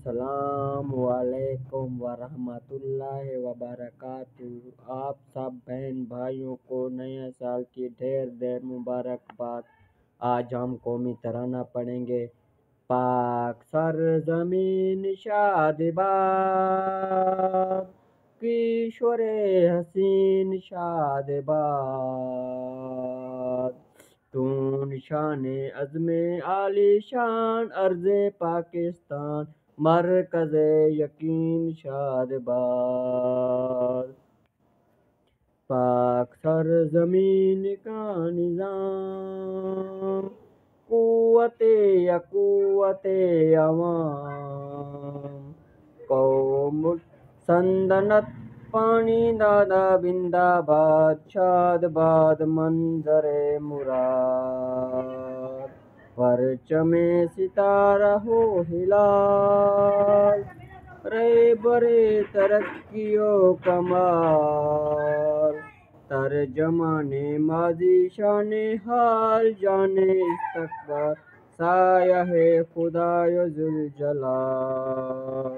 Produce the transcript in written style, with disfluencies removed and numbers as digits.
السلام علیکم ورحمۃ اللہ وبرکاتہ۔ آپ سب بہن بھائیوں کو نئے سال کی ڈھیر ڈھیر مبارکباد۔ آج ہم قومی ترانہ پڑھیں گے۔ پاک سرزمین شاد باد، کشور حسین شاد باد، تو نشان عزم عالی شان ارض پاکستان، مرکز یقین شاد باد۔ پاک سرزمین کا نظام، قوت عوام، قوم سلطنت پانی دادا زندہ باد، شاد باد منظر مراد، پرچم ستارہ ہو ہلال، رہے برے ترقی و کمال، ترجمان ماضی شان حال، جان استقبال سایہ خدای ذوالجلال۔